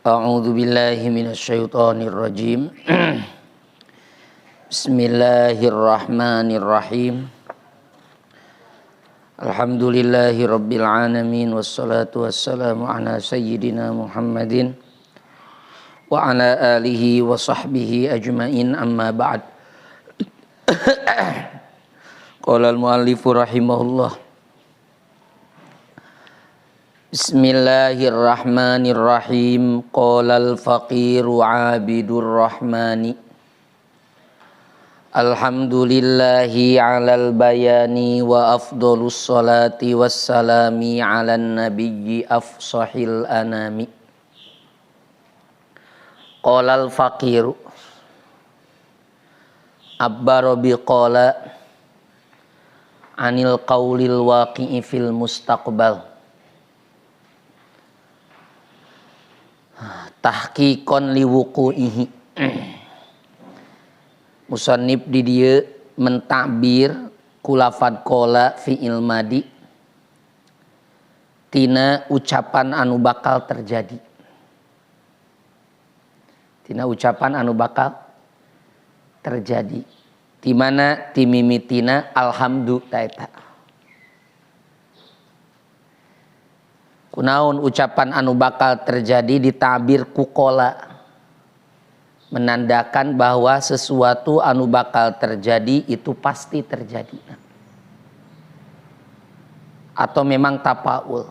A'udzu billahi minasyaitonir rajim. Bismillahirrahmanirrahim. Alhamdulillahi rabbil alamin wassalatu wassalamu ala sayyidina Muhammadin wa ala alihi wa sahbihi ajmain, amma ba'd. Qala al-muallifu rahimahullah. Bismillahirrahmanirrahim. Qala al-faqiru abidur rahmani. Alhamdulillahi alal bayani wa afdolus salati wassalami ala nabiyyi afsahil anami. Qala al-faqiru abbaro biqala anil qawlil waqi'i fil mustaqbal. Tahqiqon liwuqu'ihi. Musannif di dieu mentakbir kulafad qala fi'il madi tina ucapan anu bakal terjadi. Tina ucapan anu bakal terjadi. Di mana timimitina alhamdulillah. Kunaun ucapan anu bakal terjadi ditabir kukola, menandakan bahwa sesuatu anu bakal terjadi itu pasti terjadi atau memang tapaul.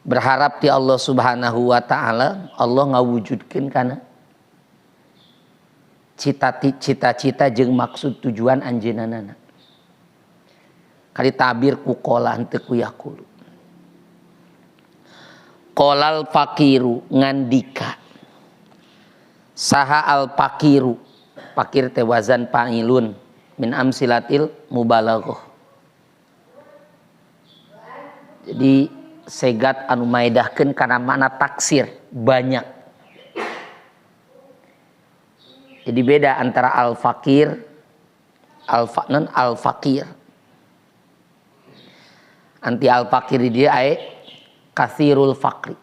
Berharap di Allah subhanahu wa ta'ala, Allah ngawujudkeun kana cita-cita jeung maksud tujuan anjeunana. Kali tabir kukola henteu ku yaqulu. Qolal fakiru ngandika. Saha al fakiru, fakir teh wazan fa'ilun min amsilatil mubalaghah. Jadi segat anu maedahkeun kana makna taksir, banyak. Jadi beda antara al fakir al fakir. Anti al fakir dia aya kathirul fakri,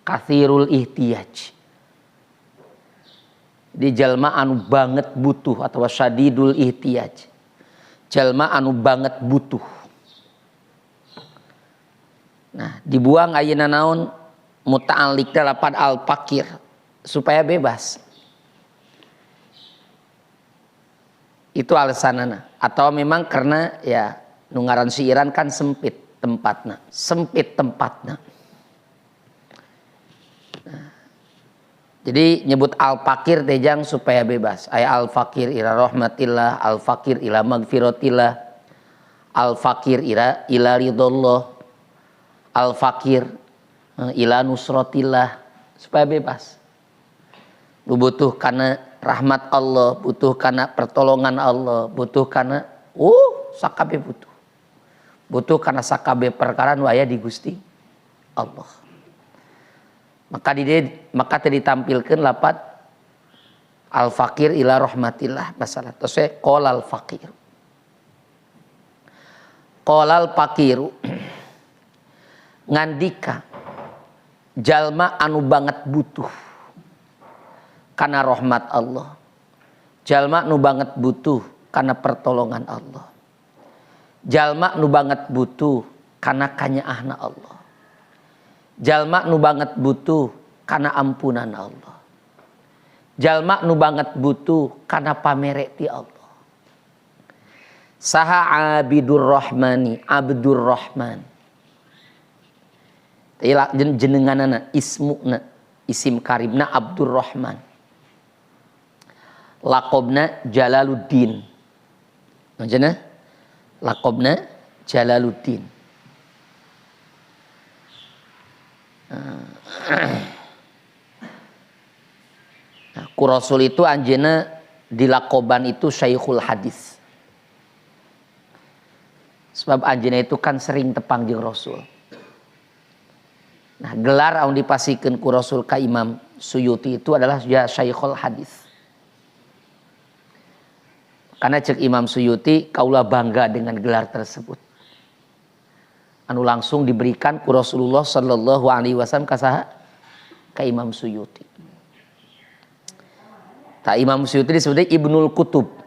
kathirul ihtiyaj. Di jalma anu banget butuh atau syadidul ihtiyaj, jalma anu banget butuh. Nah, dibuang ayeuna naon muta'alliq lapan al fakir supaya bebas. Itu alasanana, atau memang karena ya nu ngaran siiran kan sempit tempatna, sempit tempatna. Nah, jadi nyebut al-fakir tejang supaya bebas. Aya al-fakir ila rahmatillah, al-fakir ila magfiratillah, al-fakir ila ridallah, al-fakir ila nusratillah, supaya bebas. Lu butuh karena rahmat Allah, butuh karena pertolongan Allah, butuh karena sakabe butuh. Butuh karena sakabe perkara nu aya di Gusti Allah. Maka tadi ditampilkan lapat al fakir ila rahmatillah masalah. Terus qolal fakir. Qolal fakiru ngandika jalma anu banget butuh karena rahmat Allah. Jalma anu banget butuh karena pertolongan Allah. Jalma nu banget butuh karena kanyaahna Allah. Jalma nu banget butuh karena ampunan Allah. Jalma nu banget butuh karena pamere ti Allah. Saha abidur rahmani, abdur rahman. Jenenganana ismuna, isim karimna abdur rahman. Laqabna Jalaluddin. Macana? Laqabna Jalaluddin. Nah, ku Rasul itu anjeuna di laqaban itu Syekhul Hadis. Sebab anjeuna itu kan sering tepang jeung Rasul. Nah, gelar anu dipasikeun ku Rasul ka Imam Suyuti itu adalah ya Syekhul Hadis. Karena cek Imam Suyuti, kaulah bangga dengan gelar tersebut. anu langsung diberikan ku Rasulullah sallallahu alaihi wasallam ka saha? Ka Imam Suyuti. Ta Imam Suyuti disebutnya Ibnul Kutub.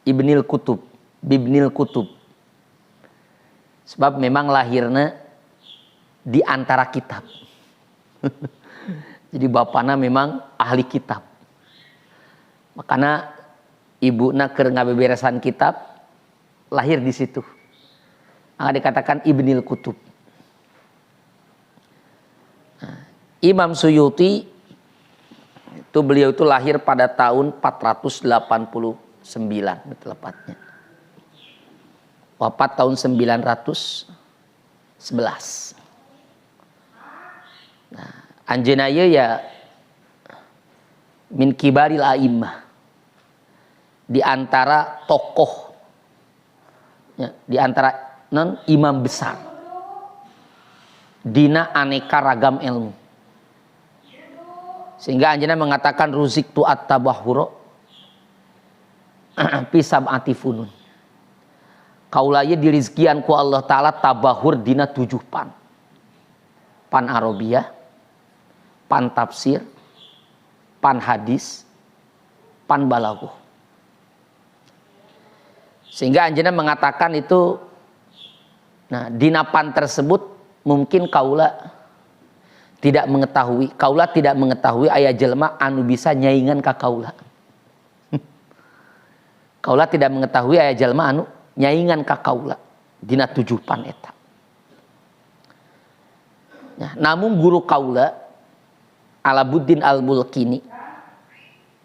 Ibnil Kutub, Bibnil Kutub. Sebab memang lahirnya di antara kitab. Jadi bapana memang ahli kitab. Makanya ibuna keur ngabeberesan kitab lahir di situ. Maka dikatakan Ibnil Kutub. Nah, Imam Suyuti itu beliau itu lahir pada tahun 489 tepatnya. Wafat tahun 911. Nah, anjeuna ieu ya min kibaril a'immah. Di antara tokoh ya, di antara non imam besar dina aneka ragam ilmu. Sehingga anjeunna mengatakan ruzik tu at-tabahhur fi sab'ati funun. Kaula ieu dirizkian ku Allah taala tabahur dina 7 pan. Pan Arabiyah, pan tafsir, pan hadis, pan balaghah. Sehingga anjeunna mengatakan itu nah dina pan tersebut mungkin kaula tidak mengetahui aya jelema anu bisa nyaingan ka kaula. Kaula tidak mengetahui aya jelema anu nyaingan ka kaula dina 7 pan eta. Nah, namun guru kaula Alabuddin Al-Mulkini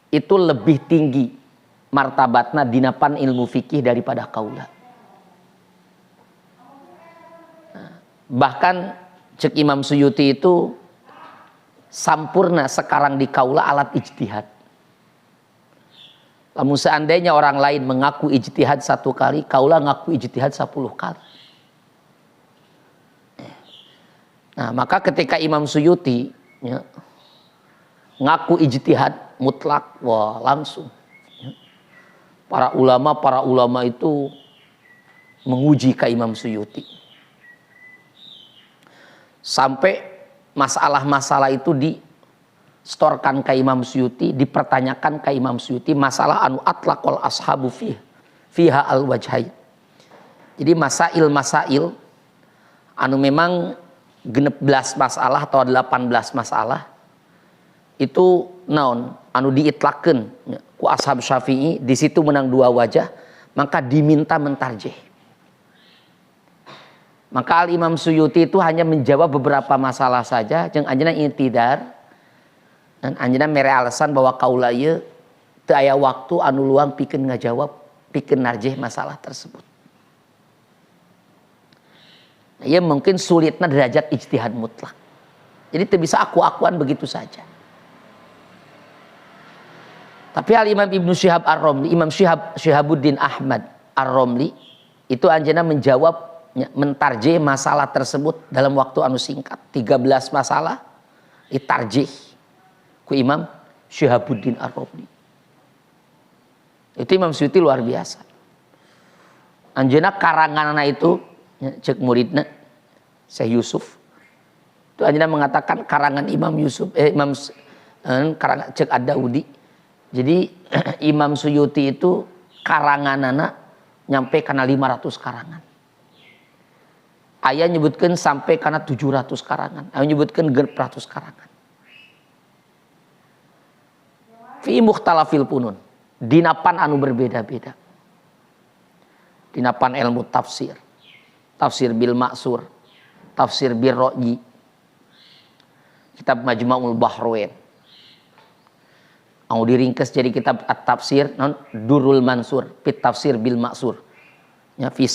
itu lebih tinggi martabatna dina pan ilmu fikih daripada kaula. Nah, bahkan cek Imam Suyuti itu sampurna sekarang di kaula alat ijtihad. Lamun seandainya orang lain mengaku ijtihad 1 kali, kaula ngaku ijtihad 10 kali. Nah, maka ketika Imam Suyuti ya, ngaku ijtihad mutlak, wah langsung. Ya. Para ulama itu menguji ke Imam Suyuti. Sampai masalah-masalah itu distorkan ke Imam Suyuti, dipertanyakan ke Imam Suyuti masalah anu atlaqal ashabu fiha al-wajhain. Jadi masail anu memang 16 masalah atau 18 masalah itu naon anu diitlakeun ku ashab Syafi'i, di situ menang 2 wajah, maka diminta mentarjih. Maka Al Imam Suyuti itu hanya menjawab beberapa masalah saja, jeung anjeunna i'tidar dan anjeunna mere alasan bahwa kaula ieu teu aya waktu anu luang pikeun ngajawab, pikeun narjih masalah tersebut. Nah, ya mungkin sulitnya derajat ijtihad mutlak. Jadi tidak bisa aku-akuan begitu saja. Tapi Al-Imam Ibnu Syihab Ar-Romli, Imam Syihabuddin Ahmad Ar-Romli, itu anjeunna menjawab, mentarjih masalah tersebut dalam waktu anu singkat. 13 masalah ditarjih ku Imam Syihabuddin Ar-Romli. Itu Imam Suyuti luar biasa. Anjeunna karanganana itu cek muridna Syekh Yusuf itu anjeunna mengatakan karangan Imam Yusuf karangan cek Ad-Daudi. Jadi Imam Suyuti itu karanganana nyampe kana 500 karangan. Aya nyebutkeun sampai kana 700 karangan, aya nyebutkeun 600 karangan. Fi mukhtalafil funun, dina pan anu berbeda-beda. Dina pan ilmu tafsir, tafsir bil maksur, tafsir bil ro'yi, kitab Majma'ul Bahrain. Anu diringkes jadi kitab at-tafsir non Durrul Mansur fit tafsir bil maksur. Ya fi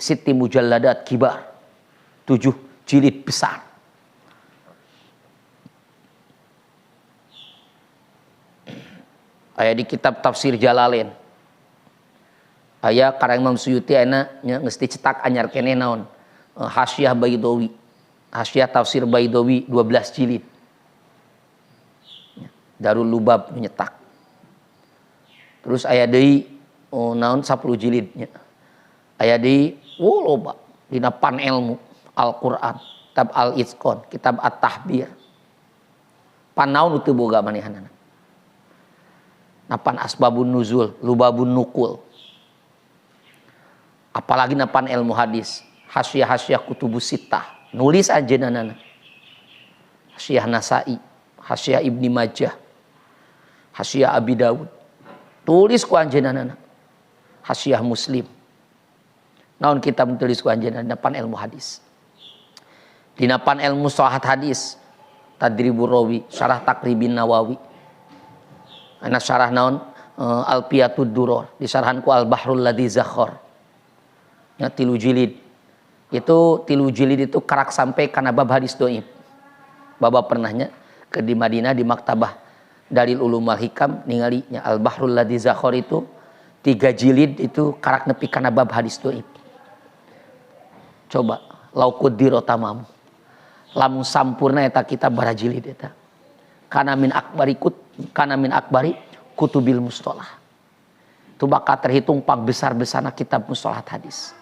sitti mujalladat kibar. 7 jilid besar. Aya di kitab tafsir Jalalain. Aya karang Imam Suyuti aya geus dicetak anyar keneh naon? Hasyiah Baidawi. Hasyiah tafsir Baidawi 12 jilid. Darul Lubab nyetak. Terus aya deui naon 10 jilidnya. Aya deui loba dina pan ilmu Al-Qur'an, kitab Al-Itqan, kitab At-Tahbir. Panaun teu boga manehanana. Napan asbabun nuzul, lubabun nukul. Apalagi napan ilmu hadis, hasyiah-hasyiah kutubus sittah, nulis anjeunana. Hasyiah Nasa'i, hasyiah Ibni Majah, hasyiah Abi Dawud. Tulis ku anjeunana. Hasyiah Muslim. Naon kitab tulis ku anjeunana napan ilmu hadis. Di napan ilmu shahat hadis, Tadribur Rawi, syarah Takribin Nawawi. Ana syarah naon Alfiyatud Duror, disarahan ku Al-Bahrul Ladzi Zakhar. Ya 3 jilid. Itu 3 jilid itu karak sampai kana bab hadis dhaif. Baba pernahnya ke di Madinah di maktabah Dalil Ulum Wal Hikam ningali nya Al-Bahrul Ladzi Zakhar itu 3 jilid itu karak nepi kana bab hadis dhaif. Coba lauqudiro tamam. Lamun sampurna eta kitab barajilid eta. Kana min akbari kutubil mustalah. Itu bakal terhitung pang besar-besarna kitab mustalahat hadis.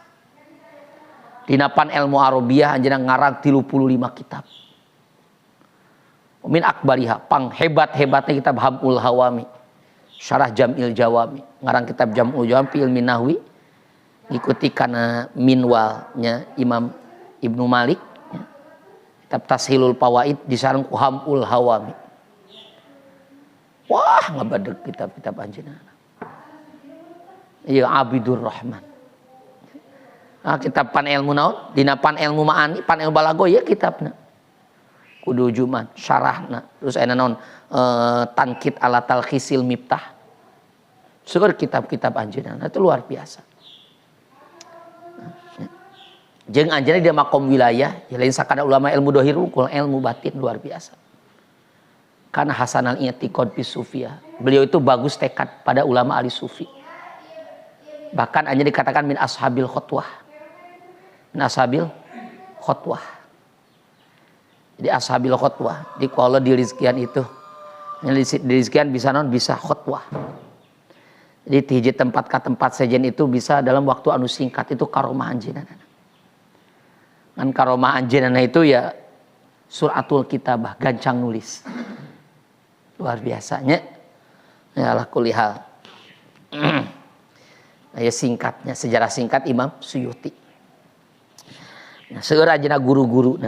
Dinapan ilmu Arabiyah anjeunna ngarang 35 kitab. Min akbariha pang hebat-hebatnya kitab Hamul Hawami, syarah Jam'il Jawami, ngarang kitab Jam'ul Jawami fi ilmi nahwi, ikuti kana minwalnya Imam Ibnu Malik, ya. Kitab Tashilul Fawaid disareng ku Hamul Hawami. Wah, ngabadeg kitab-kitab anjeunna. Ieu Abidur Rahman. Nah, kitab pan ilmu naon? Dina pan ilmu ma'ani, pan ilmu balago ya kitabna. Kudu juman, syarahna. Terus aya naon? Tankit ala talkhisil miftah. Seueur kitab-kitab anjeunna itu luar biasa. Jeung anjeunna di makom wilayah, ya lain sakada ulama ilmu dohir ukul ilmu batin luar biasa. Karena Hasanal I'tiqad fi Sufiyah. Beliau itu bagus tekad pada ulama ahli sufi. Bahkan hanya dikatakan min ashabil khutwah. Min ashabil khutwah. Jadi ashabil khutwah. Di kalau di rizkian itu. Di rizkian bisa non bisa khutwah. Jadi hiji tempat ke tempat sejen itu bisa dalam waktu anu singkat itu karomah anjeunana. Kan karomah anjeunana itu ya suratul kitabah, gancang nulis. Luar biasanya. Ya ala kulli hal. Ya singkatnya, sejarah singkat Imam Suyuti. Nah, seueur ajeuna guru-guru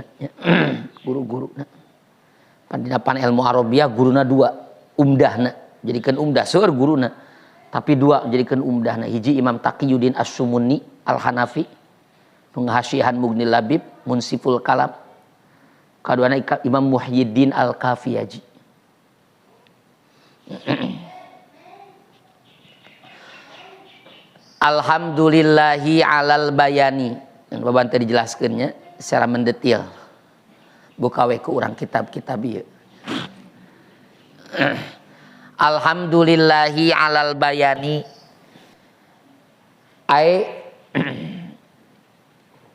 guru-guru pan ilmu Arabiyah guruna 2, umdahna jadikeun umdah seueur guruna tapi 2 jadikeun umdahna. Hiji Imam Taqiyuddin Asy-Syumunni Al-Hanafi nu ngahasyihan Mughnil Labib Munsiful Kalam. Kaduana Imam Muhyiddin Al-Kafiyaji. Alhamdulillahi alal bayani. Dan babaan tadi dijelaskannya secara mendetil. Buka we ku urang kitab-kitab ieu. Alhamdulillahi alal bayani. Ai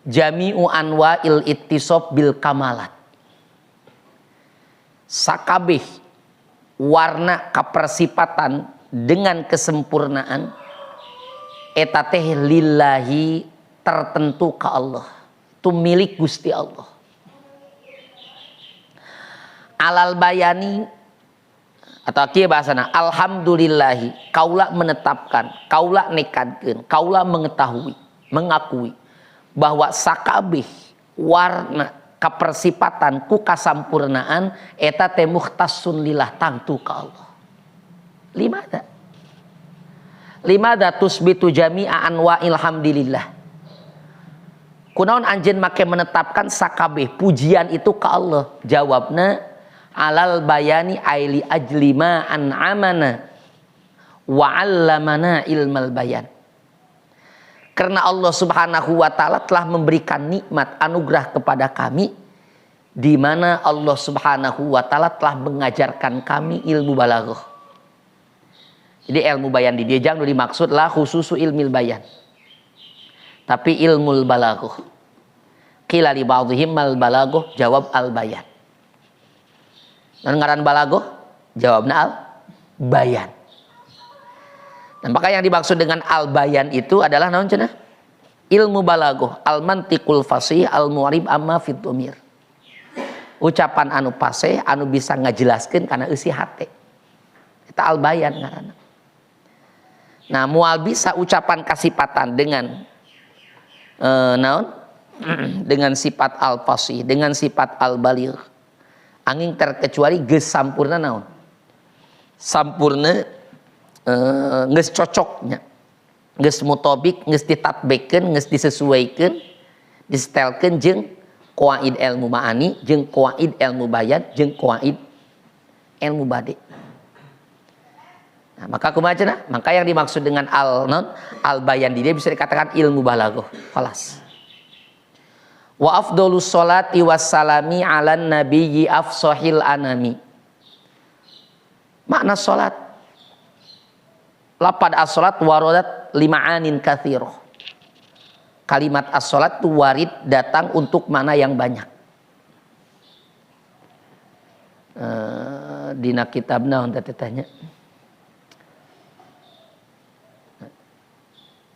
jami'u anwa'il ittisab bil kamalat. Sakabeh warna kapersipatan dengan kesempurnaan eta teh lillahi tertentu ka Allah. Itu milik Gusti Allah. Alal bayani atau kieu bahasana alhamdulillahi kaula menetapkan, kaula nekadkeun, kaula mengetahui, mengakui bahwa sakabeh warna kapersipatan ku kasampurnaan eta teh mukhtassun lillah tangtu ka Allah. Limada tusbitu jami'a anwa'il hamdilillah. Kunaon anjeun make menetapkan sakabeh pujian itu ka Allah? Jawabna alal bayani aili ajlima an'amana wa 'allamana ilmal bayan. Karena Allah Subhanahu wa taala telah memberikan nikmat anugerah kepada kami di mana Allah Subhanahu wa taala telah mengajarkan kami ilmu balaghah. Jadi ilmu bayan di dieu jang dimaksud lah khususu ilmil bayan. Tapi ilmul balaghah. Qila li ba'dihim mal balaghah jawab al bayan. Dan ngaran balaghah jawabna al bayan. Dan maka yang dimaksud dengan al bayan itu adalah naon cenah? ilmu balaghah, al mantiqul fasih, al mu'rib amma fid dhamir. Ucapan anu fasih anu bisa ngajelaskeun kana eusi hate. Eta al bayan ngaranna. Nah, moal bisa ucapan kasifatan dengan naon? Dengan sifat al fasih, dengan sifat al baligh. Angin terkecuali geus sampurna naon? Sampurna geus cocoknya. Geus mutobik, geus ditatbikeun, geus disesuaikeun, distelkeun jeung qawaid ilmu ma'ani, jeung qawaid ilmu bayan, jeung qawaid ilmu badi. Nah, maka kumaha cenah? Maka yang dimaksud dengan al bayan di dia bisa dikatakan ilmu balaghah. Khalas. Wa afdhalus sholati wassalami 'alan nabiyyi afshahil anami. Makna salat. Lapad as-salat waradat lima'anin katsirah. Kalimat as-salat itu warid datang untuk mana yang banyak. Dina kitabna on tanya.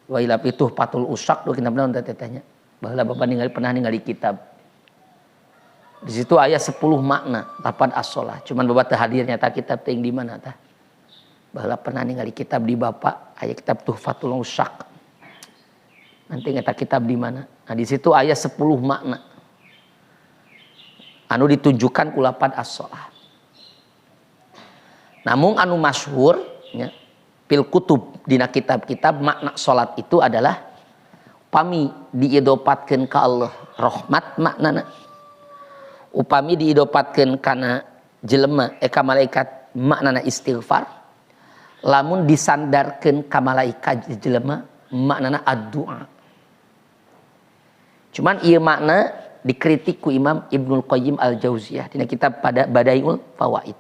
Wa ila pituh patul usak do kitabna on tanya. Baheula Bapak pernah ningali kitab. Di situ aya 10 makna lapad as-salat. Cuman Bapak teu hadir nyata kitab teh di mana tah? Baheula pernah ningali kitab di Bapak, aya kitab Tuhfatul Usyaq. Nanti ngeta kitab di mana? Nah, di situ aya 10 makna. Anu ditunjukkan ku lapad as-salat. Namun anu masyhur nya fil kutub dina kitab-kitab makna salat itu adalah upami diidopatkeun ka Allah rahmat maknana. Upami diidopatkeun kana jelema ka malaikat maknana istighfar. Lamun disandarkeun ka malaikat jelema maknana ad-du'a. Cuman ieu makna dikritik ku Imam Ibnul Qayyim Al-Jauziyah dina kitab pada Bada'iul Fawaid.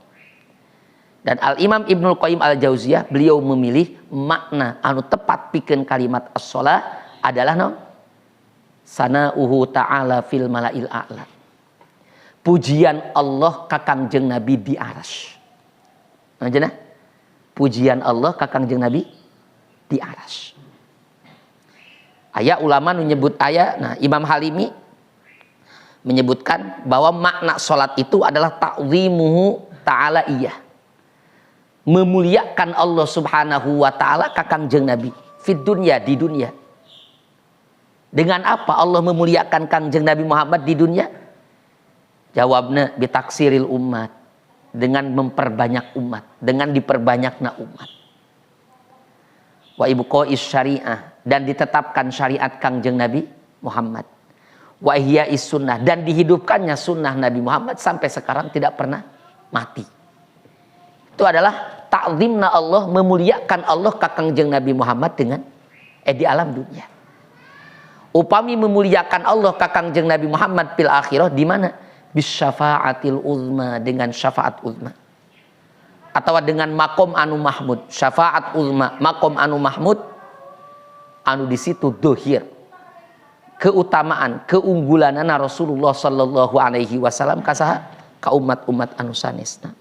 Dan Al-Imam Ibnul Qayyim Al-Jauziyah beliau memilih makna anu tepat pikeun kalimat as-shalah adalah naon? Sana'uhu ta'ala fil mala'il a'la. Pujian Allah ka Kangjeng Nabi di arsy. Nah, pujian Allah ka Kangjeng Nabi di arsy. Aya ulama nu nyebut aya, nah Imam Halimi menyebutkan bahwa makna salat itu adalah ta'zimuhu ta'ala iyah. Memuliakan Allah Subhanahu wa taala ka Kangjeng Nabi fid dunya, di dunia. Dengan apa Allah memuliakan Kangjeng Nabi Muhammad di dunia? Jawabna bitaksiril umat, dengan memperbanyak umat, dengan diperbanyakna umat. Wa ibqa'is syariah, dan ditetapkan syariat Kangjeng Nabi Muhammad. Wa ihya'is sunnah, dan dihidupkannya sunnah Nabi Muhammad sampai sekarang tidak pernah mati. Itu adalah ta'zimna Allah, memuliakan Allah ka Kangjeng Nabi Muhammad dengan di alam dunia. Upami memuliakan Allah ka Kangjeng Nabi Muhammad fil akhirah di mana? Bisyafaatil uzma, dengan syafaat uzma. Atau dengan makom anu mahmud, syafaat uzma, makom anu mahmud, anu di situ dohir keutamaan, keunggulanana Rasulullah sallallahu alaihi wasallam kasaha ka umat-umat anu sanesna.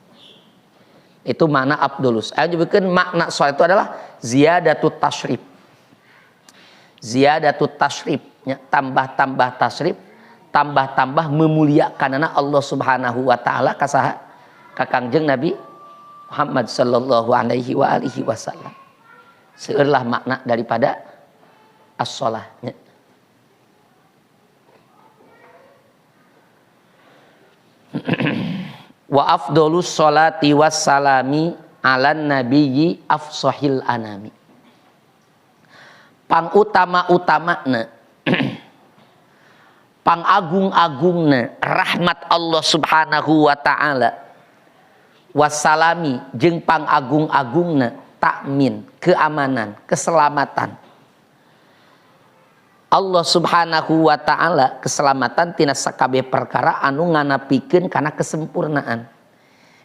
Itu makna abdulus. Ayo nyebutkeun makna salat itu adalah ziyadatut tasyrif. Ziyadatut tasyrif, tambah-tambah tasyrif, tambah-tambah memuliakanana Allah Subhanahu wa taala kasaha ka Kangjeng Nabi Muhammad sallallahu alaihi wa alihi wasallam. Seueurlah makna daripada as-shalah. Wa afdhalus sholati wassalami 'alan nabiyyi afshahil anami. Pangutama-utamana pangagung-agungna rahmat Allah Subhanahu wa taala wassalami jeung pangagung-agungna takmin, keamanan, keselamatan. Allah Subhanahu wa taala keselamatan tina sakabeh perkara anu nganapikeun kana kesempurnaan.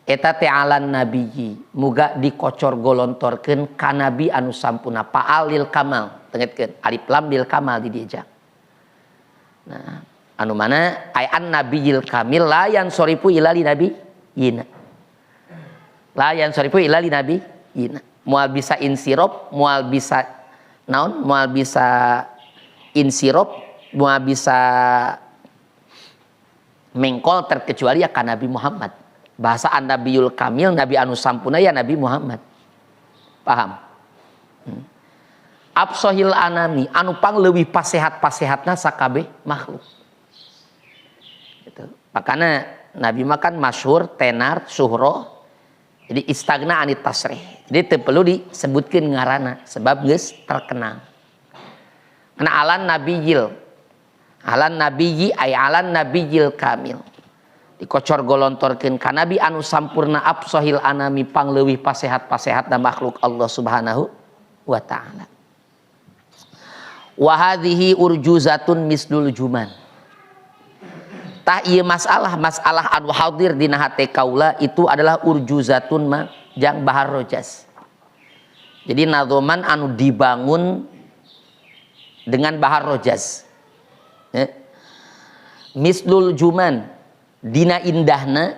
Eta teh alan nabiyyi, muga dikocor golontorkeun ka nabi anu sampurna, fa'alil kamal. Tengetkeun alif lam lil kamal di dieu. Nah, anu mana ayan nabiyil kamil la yansorifu ila li nabiyina. La yansorifu ila li nabiyina. Moal bisa insirop, moal bisa naon, moal bisa insirop mua bisa mengkol terkecuali ya kan Nabi Muhammad. Bahasa An-Nabiyul Kamil, Nabi anu sampuna ya Nabi Muhammad. Paham? Absohil anami, anu pang leuwih pasehat-pasehatna sakabeh makhluk. Gitu. Makanya Nabi makan masyhur, tenar, suhro. Jadi istagna anit tasrih. Jadi teu perlu disebutkeun ngaranna sebab geus terkenal. Karena alan nabiyil. Alan nabiyyi ay alan nabiyil kamil. Dikocor golontorkeun ka nabi anu sampurna absohil anami pang leuwih pasehat-pasehatna makhluk Allah Subhanahu wa taala. Wa hadhihi urjuzatun misdul juman. Tah ieu masalah anu hadir dina hate kaula itu adalah urjuzatun ma jang bahar rojas. Jadi nadzoman anu dibangun dengan bahar rojas. Misdul juman dina indahna,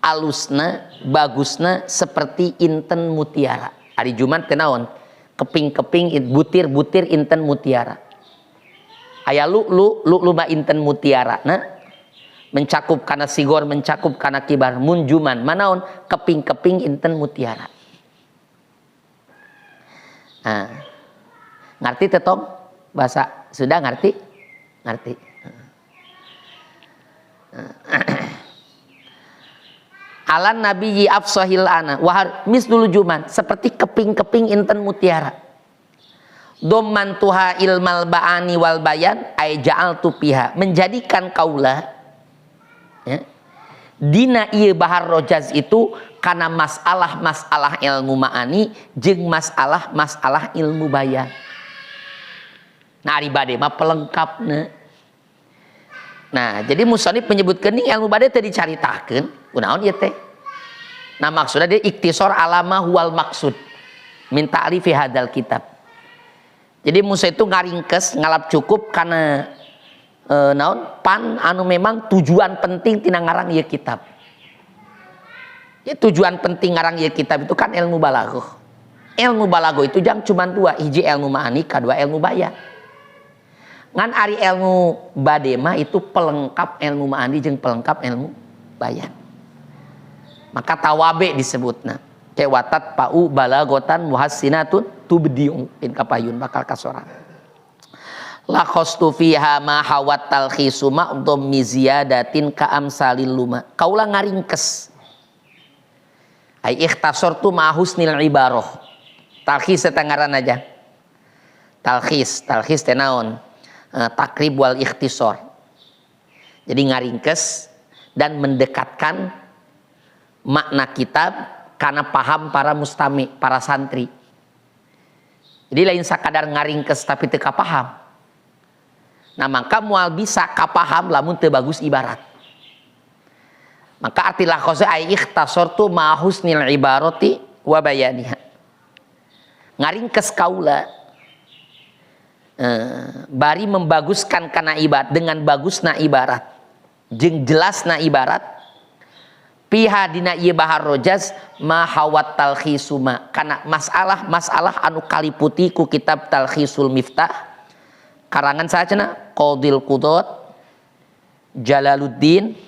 alusna, bagusna seperti inten mutiara. Ari juman teh naon? Keping-keping butir-butir inten mutiara. Aya lu mah inten mutiara na mencakup kana sigor, mencakup kana kibar. Munjuman manaon? Keping-keping inten mutiara. Nah, ngerti teh Tom? Bahasa sudah ngerti? Ngerti. Alan nabiyyi afsahil ana wahar misdul juman seperti keping-keping inten mutiara. Domman tuha ilmal ba'ani wal bayan ay ja'altu piha, menjadikan kaula ya, dina ieu bahar rojaz itu kana masalah-masalah ilmu ma'ani jeung masalah-masalah ilmu bayan. Nah ari bade mah pelengkapna. Nah, jadi musannif menyebutkeun ini ilmu bade teh dicaritakeun, kunaon ieu teh? Nah, maksudnya dia iktisor alama huwal maksud min ta'rifi hadzal kitab. Jadi Musa itu ngaringkes ngalap cukup karena naon pan anu memang tujuan penting tina ngarang ieu kitab. Ya, tujuan penting ngarang ieu kitab itu kan ilmu balaghah. Ilmu balaghah itu jang cuma dua, hiji ilmu ma'ani, kadua ilmu bayan. Ngan ari ilmu bade mah itu pelengkap ilmu ma'ani jeung pelengkap ilmu bayan. Maka tawabe disebutna kewatat pau balagotan muhassinatun tubdiu in kapayun bakal kasoran. La khostu fiha ma hawat talkhisu ma dhammi ziyadatin ka amsalil luma. Kaula ngaringkes. Ai ikhtasartu ma husnil ibarah. Talkhis eta ngaranna aja. Talkhis teh naon? Takrib wal ikhtisar. Jadi ngaringkes dan mendekatkan makna kitab karena paham para mustami, para santri. Jadi lain sakadar ngaringkes tapi teu kapaham. Nah, maka moal bisa kapaham lamun teu bagus ibarat. Maka arti lakhose ai ikhtasartu ma husnil ibarati wa bayaniha. Ngaringkes kaula bari membaguskan kana ibarat dengan bagusna ibarat jeung jelasna ibarat piha dina ieu bahar rojaz ma hawat talkhisuma kana masalah anu kaliputi ku kitab Talkhisul Miftah karangan saacana Qadil Qudat Jalaluddin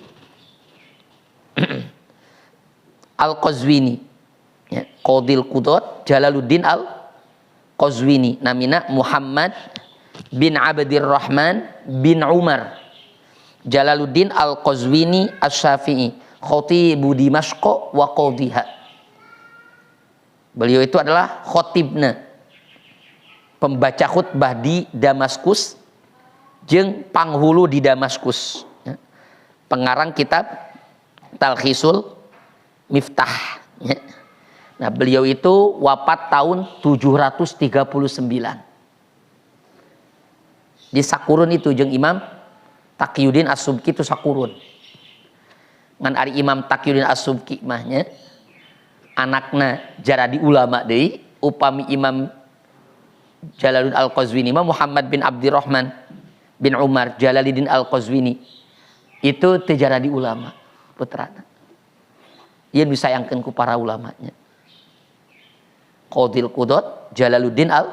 Al-Qazwini ya, Qadil Qudat Jalaluddin Al-Qazwini namina Muhammad bin Abdirrahman bin Umar Jalaluddin Al-Qazwini Asy-Syafi'i Khatibu Dimashq wa qadhiha. Beliau itu adalah khatibna, pembaca khutbah di Damaskus jeung panghulu di Damaskus. Pengarang kitab Talkhisul Miftah. Nah, beliau itu wafat tahun 739. Di sakurun itu jeung Imam Taqiyuddin As-Subki itu sakurun. Ngan ari Imam Taqiyuddin As-Subki mahnya anakna jaradi ulama deui upami Imam Jalaluddin Al-Qazwini mah Muhammad bin Abdirrahman bin Umar Jalaluddin Al-Qazwini itu teu jaradi ulama putrana. Ieu disayangkeun ku para ulamanya. Qadil Qudat Jalaluddin Al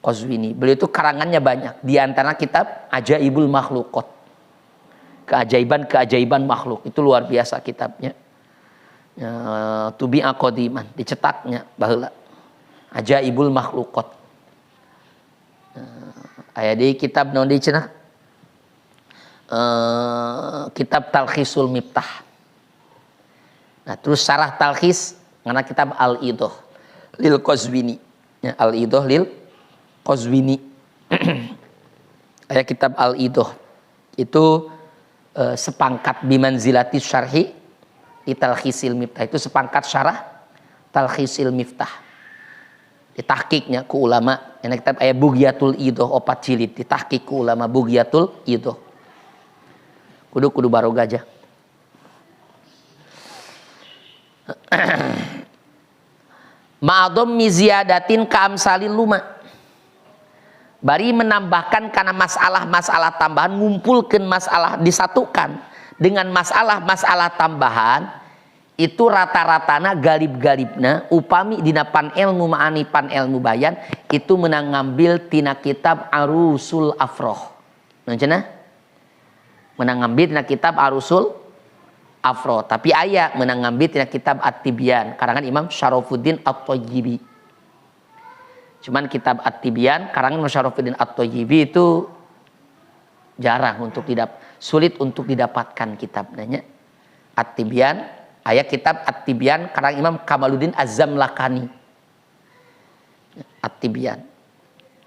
Qazwini. Beliau itu karangannya banyak. Di antara kitab Ajaibul Makhluqat. Keajaiban-keajaiban makhluk. Itu luar biasa kitabnya. Tubi'a qadiman. Dicetaknya baheula. Ajaibul Makhluqat. Aya di kitab naon deui cenah? Kitab Talkhisul Miftah. Nah, terus syarah talkhis ngana kitab Al-Idah lil Qazwini. Ya, Al-Idah lil Qazwini. Aya kitab Al-Idah. Itu sepangkat bimanzilati syarhi di Talkhisil Miftah. Itu sepangkat syarah Talkhisil Miftah. Ditahkiknya ku ulama. Yang kitab aya Bughyatul Idah 4 jilid. Ditahkik ku ulama Bughyatul Idah. Kudu barogah aja. Ma'adham miziyadatin ka'amsalil luma. Bari menambahkan karena masalah-masalah tambahan, ngumpulkan masalah disatukan dengan masalah-masalah tambahan, itu rata-ratana galib-galibna upami dina pan ilmu ma'ani pan ilmu bayan itu menang ngambil tina kitab Arusul Afroh. Nancana? Menang ngambil tina kitab Arusul Afroh. Tapi aya menang ngambil tina kitab At-Tibyan karangan Imam Syarafuddin At-Thayyibi. Cuman kitab At-Tibyan karangan Syarafuddin At-Thayyibi itu jarang untuk sulit untuk didapatkan kitabnya. At-Tibyan, ayat kitab At-Tibyan karangan Imam Kamaluddin Az-Zamlakani. At-Tibyan.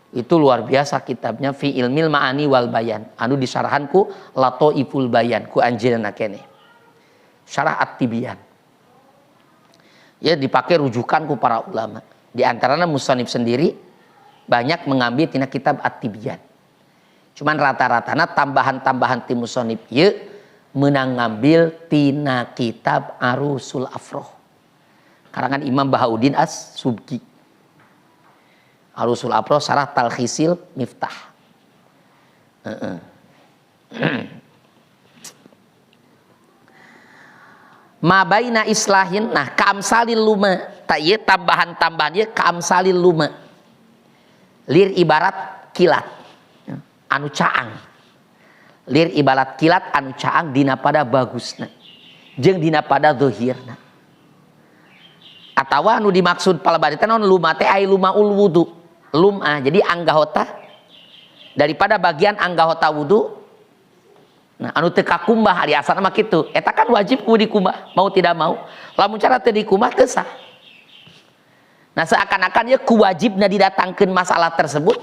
Itu luar biasa kitabnya fi ilmil ma'ani wal bayan. Anu disarahan ku Lataiful Bayan ku anjeunna keneh. Syarah At-Tibyan. Ya dipakai rujukan ku para ulama. Di antaranya musannif sendiri banyak mengambil tina kitab At-Tibyan. Cuman rata-ratana tambahan-tambahan ti musannif ieu menang ngambil tina kitab Arusul Afroh. Karangan Imam Bahauddin As-Subki. Arusul Afroh syarah Talkhisil Miftah. Ma baina islahin, nah kaamsalil luma, tak ieu tambahan-tambahan ieu kaamsalil luma. Lir ibarat kilat anu caang. Lir ibarat kilat anu caang dina pada bagusna jeung dina pada zahirna. Atawa anu dimaksud palebadi teh naon luma teh ai lumaul wudu. Lumah jadi anggahota daripada bagian anggahota wudu. Nah, anu teu kakumbah ari asalna mah kitu. Eta kan wajib ku dikumbah, mau tidak mau. Lamun cara teu dikumbah teu sah. Nah, seakan-akan ya kuwajibna didatangkeun masalah tersebut.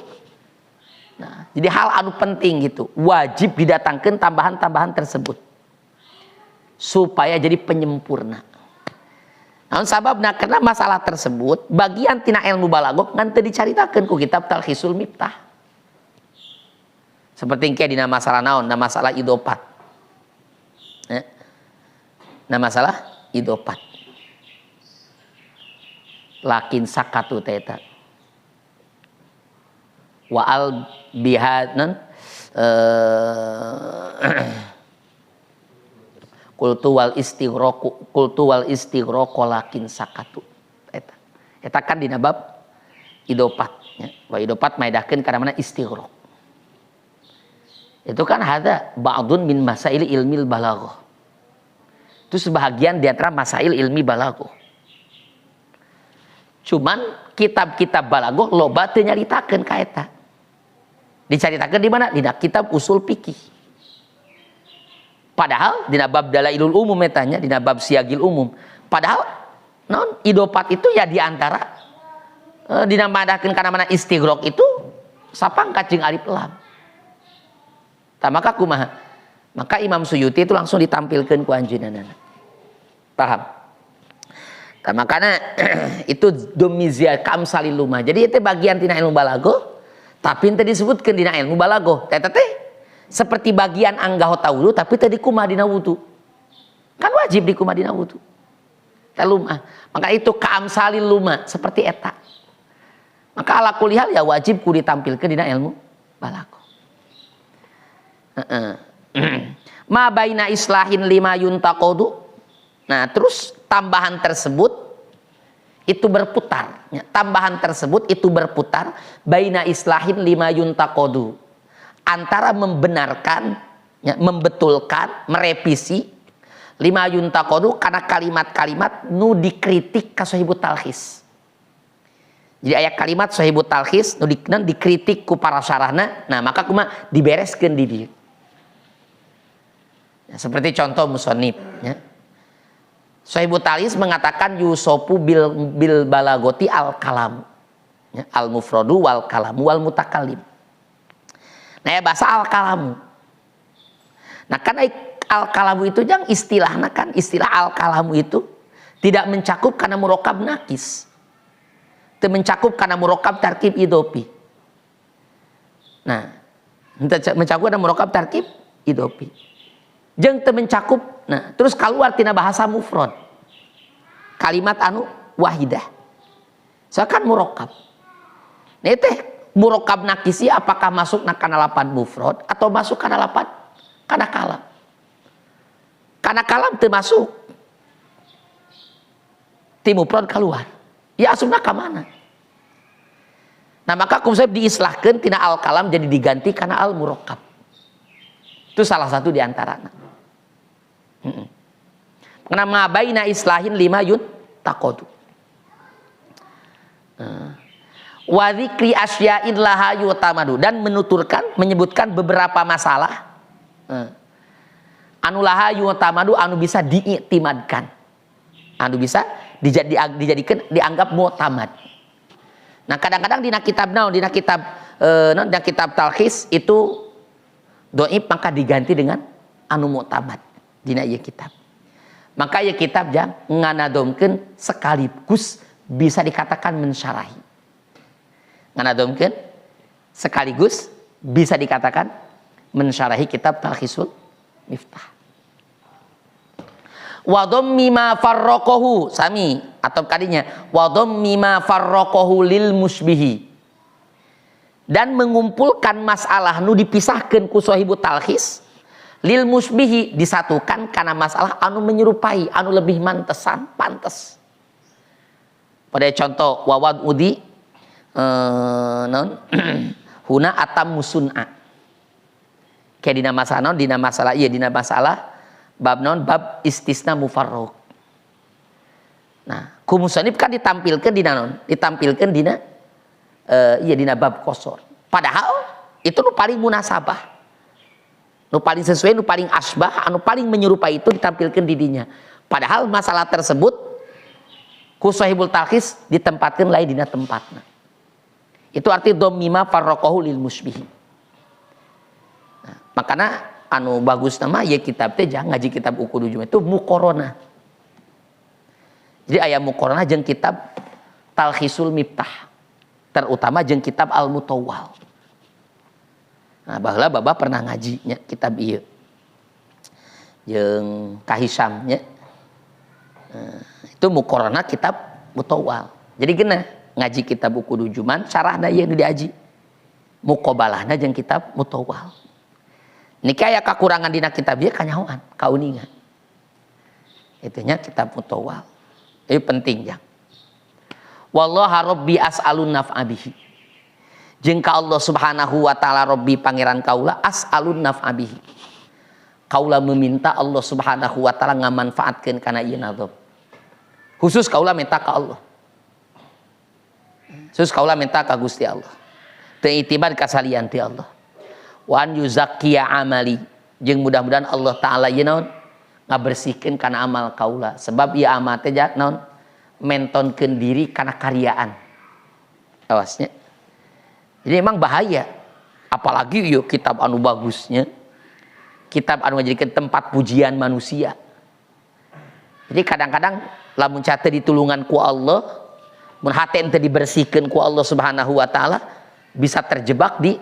Nah, jadi hal anu penting gitu. Wajib didatangkeun tambahan-tambahan tersebut. Supaya jadi penyempurna. Namun sababna karena masalah tersebut bagian tina ilmu balaghah ngan teu dicaritakeun ku kitab Talkhisul Miftah. Seperti yang dina masalah naon, na masalah idopat. Na masalah idopat. Lakin sakatu teta. Wa al bihanan kultu wal istighraqu lakin sakatu. Eta kan dina bab idopat. Wa idopat maedahkeun kana mana istighraq. Itu kan ada ba'dun min masail ilmil balaghah. Itu sebahagian di antara masail ilmi balaghah. Cuman kitab-kitab balaghah loba teu nyaritakeun ka eta. Dicaritakeun di mana? Di kitab usul fikih. Padahal di bab dalailul umum etanya, di bab siagil umum. Padahal non idopat itu ya di antara dinamadakeun kana mana istighraq itu sapangkat jeung alif lam. Maka kumaha? Maka Imam Suyuti itu langsung ditampilkan ku anjeunna. Paham? Makanya itu domizia kamsalil luma. Jadi itu bagian tina ilmu balaghah, tapi teu disebutkeun dina ilmu balaghah. Eta teh seperti bagian anggahota wudu tapi teu dikumah dina wudu. Kan wajib dikumah dina wudu. Teh lumah. Maka itu kamsalil luma seperti eta. Maka ala kulihal ya wajib ku ditampilkeun dina ilmu balaghah. Ma baina islahin lima yuntaqadu. Nah, terus tambahan tersebut itu berputar. Tambahan tersebut itu berputar baina islahin lima yuntaqodu, antara membenarkan, membetulkan, merevisi lima yuntaqodu karena kalimat-kalimat nu dikritik ka sahibut talkhis. Jadi ayat kalimat sahibut talkhis nu dikritik ku para syarahna, nah maka kumaha dibereskeun di dieu. Ya, seperti contoh musannif, ya. Sahibut talkhis mengatakan yusopu bil balagoti al kalam, ya, al mufradu wal kalamu wal mutakallim. Nah ya bahasa al kalamu. Nah kan al kalamu itu jang istilahna kan, istilah al kalamu itu tidak mencakup karena murokab nakis. Itu mencakup karena murokab tarkib idopi. Nah, mencakup karena murokab tarkib idopi. Jeung teu mencakup, nah terus keluar tina bahasa mufrad. Kalimat anu wahidah. Seakan murokab. Nah itu murokab nakisi apakah masuk kana lapan mufrad atau masuk kana lapan kana kalam. Kana kalam teu masuk. Ti mufrad keluar. Ya asupna ka mana? Nah maka konsep diislahkeun tina al kalam jadi diganti kana al murakkab. Itu salah satu di antaranya. Karena ma baina islahin lima yun taqadu. Wa dzikri asya'in laha yutamadu, dan menyebutkan beberapa masalah anu laha yutamadu, anu bisa diiktimadkan. Anu bisa dijadikan dianggap mu'tamad. Nah kadang-kadang dina kitab talkhis itu doib maka diganti dengan anu mu'tamad dina ieu kitab. Maka ieu kitab jang nganadomkeun sekaligus bisa dikatakan mensyarahi. Nganadomkeun sekaligus bisa dikatakan mensyarahi kitab Talkhisul Miftah. Wa dhammi ma farraqahu sami, atau kadinya wa dhammi ma farraqahu lil musbihi, dan mengumpulkan masalah nu dipisahkeun ku sahibut talkhis lil musbihi, disatukan karena masalah anu menyerupai, anu lebih pantes. Pada contoh wawad udi huna atam musun'a, kayak dina masalah bab bab istisna mufarraq. Nah, ku musannif kan ditampilkan dina dina bab qasar. Padahal itu nu paling munasabah, nu paling sesuai, nu paling asbah, anu paling menyerupai itu ditampilkan di dinya. Padahal masalah tersebut ku sahibul talkhis ditempatkan lain dina tempatna. Itu arti dhammima farraqahu lil musbihi. Nah, makanya anu bagus nama ya kitab teh jangan ngaji kitab Uqudul Jumat itu muqaranah. Jadi aya muqaranah jeung kitab Talkhisul Miftah, terutama jeung kitab Al Mutawwal. Nah, baheula Baba pernah ngaji nya kitab ieu. Jeung Ka Hisam nya. Itu muqaranah kitab Mutawwal. Jadi geunah ngaji kitab Uqudul Jumat syarahna ieu nu diaji. Muqabalahna jeung kitab Mutawwal. Niki aya kakurangan dina kitab ieu kanyahoan, kauningan. Itunya kitab Mutawwal. Itu penting ya. Wallaha rabbi as'alun naf'a bihi. Jeung ka Allah Subhanahu wa taala rabbi pangeran kaula as'alun naf'a bihi. Kaula meminta Allah Subhanahu wa taala ngamanfaatkeun kana ieu nadhab. Khusus kaula minta ka Allah. Khusus kaula minta ka Gusti Allah. Teu itibar ka salian ti Allah. Wan yuzakkiya amali, jeung mudah-mudahan Allah taala ieu naon ngabersihkeun kana amal kaula, sebab ieu amal teh naon mentonkeun diri kana karyaan. Awasnya. Jadi emang bahaya, apalagi ieu kitab anu bagusnya, kitab anu ngajadikeun tempat pujian manusia. Jadi kadang-kadang lamun cate ditulungan ku Allah, mun hate teu dibersihkeun ku Allah Subhanahu wa taala, bisa terjebak di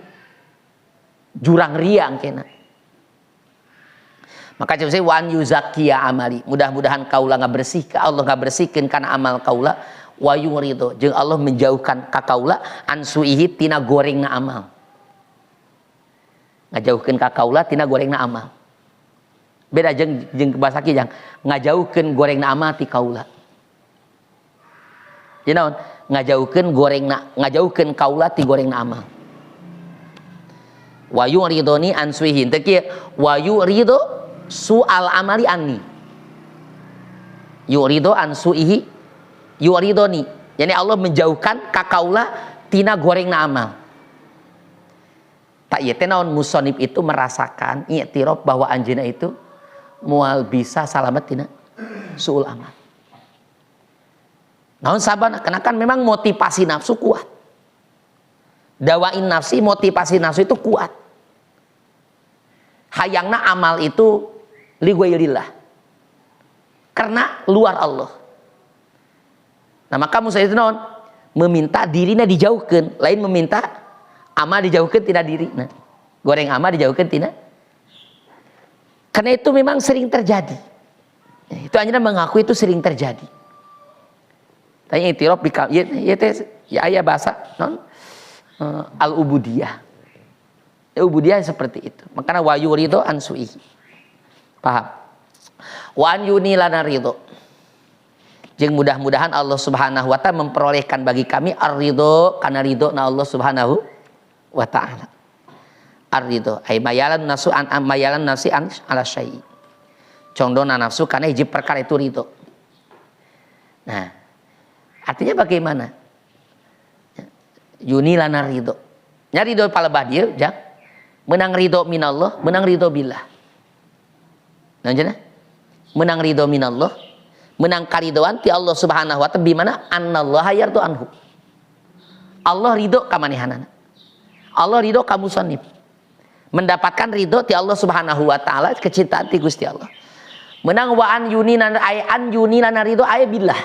jurang riang kena. Maka saya wan yuzakkiya amali, mudah-mudahan kaula ngabersihkeun, Allah ngabersihkeun kana amal kaula, wa yuridu, jeung Allah menjauhkan ka kaula ansuihi tina gorengna amal. Ngajauhkeun ka kaula tina gorengna amal. Beda jeung bahasa kieu jang ngajauhkeun gorengna amal ti kaula. Jadi naon? Ngajaukeun gorengna, ngajaukeun kaula ti gorengna amal. Wa yuridoni an suihin teh kieu wa yurido su'al amali anni. Yurido an suihi yuridoni. Yani Allah menjauhkan ka kaula tina gorengna amal. Tak ieu teh naon musonib itu merasakan i'tiraf bahwa anjeunna itu moal bisa salamet tina suul amal. Naon sabana karena kan memang motivasi nafsu kuat. Dawain nafsi, motivasi nafsu itu kuat. Hayangna amal itu li ghairillah. Karena luar Allah. Nah maka musa itu naon? Meminta dirinya dijauhkan, lain meminta amal dijauhkan tina diri. Nah, goreng amal dijauhkan tina. Karena itu memang sering terjadi. Itu anjeunna mengaku itu sering terjadi. Tanya itiraf ya aya bahasa non al-ubudiyah. Ubudiyah seperti itu. Makanya wa yurido an su'ihi. Paham? Wa an yuni lana ridho. Jeung mudah-mudahan Allah Subhanahu wa taala memperolehkan bagi kami ar-ridho kana ridhona Allah Subhanahu wa taala. Ar-ridho ay mayalan nafsu an mayalan nafsi an ala syai'. Condongna nafsu kana hiji perkara itu ridho. Nah, artinya bagaimana? Yuni lana ridho. Nya ridho palebah dieu jang. Menang ridho minallah, menang ridho billah. Nah, cenah? Menang ridho minallah, menang karidoan ti Allah Subhanahu wa taala bi mana annallaha yardu anhu. Allah ridho ka manehanana. Allah ridho ka musannif. Mendapatkan ridho ti Allah Subhanahu wa taala, kecintaan ti Gusti Allah. Menang wa an yuni lana ridho ay billah.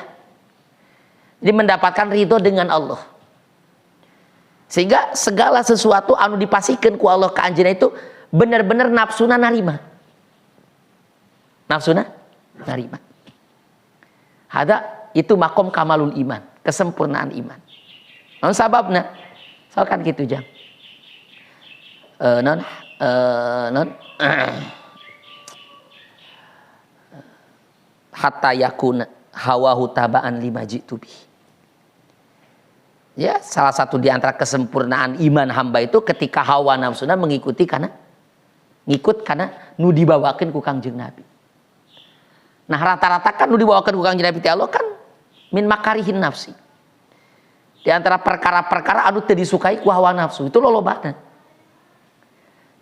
Jadi mendapatkan ridho dengan Allah. Sehingga segala sesuatu anu dipasikeun ku Allah ka anjeunna itu benar-benar nafsuna narima. Nafsuna narima. Hada itu makom kamalul iman, kesempurnaan iman. Non sababna, soalkan gitu jang. Non hatta yakuna hawahu tabaan lima jitu bih. Ya, salah satu di antara kesempurnaan iman hamba itu ketika hawa nafsuna mengikuti karena nu dibawakan ku Kangjeng Nabi. Nah, rata-rata kan nu dibawakan ku Kangjeng Nabi ti Allah kan min makarihin nafsi. Di antara perkara-perkara anu teu disukai ku hawa nafsu itu lolobana.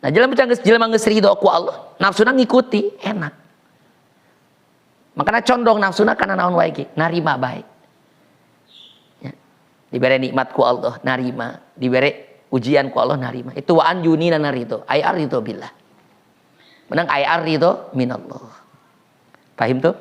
Nah, jelema geus ridho ku Allah, nafsuna ngikuti enak. Makanya condong nafsuna kana naon wae ge, narima bae. Diberi nikmat ku Allah narima, diberi ujian ku Allah narima. Itu wa an yuni lana ridho ay ar ridho billah. Menang ay ar ridho minallah. Paham tuh?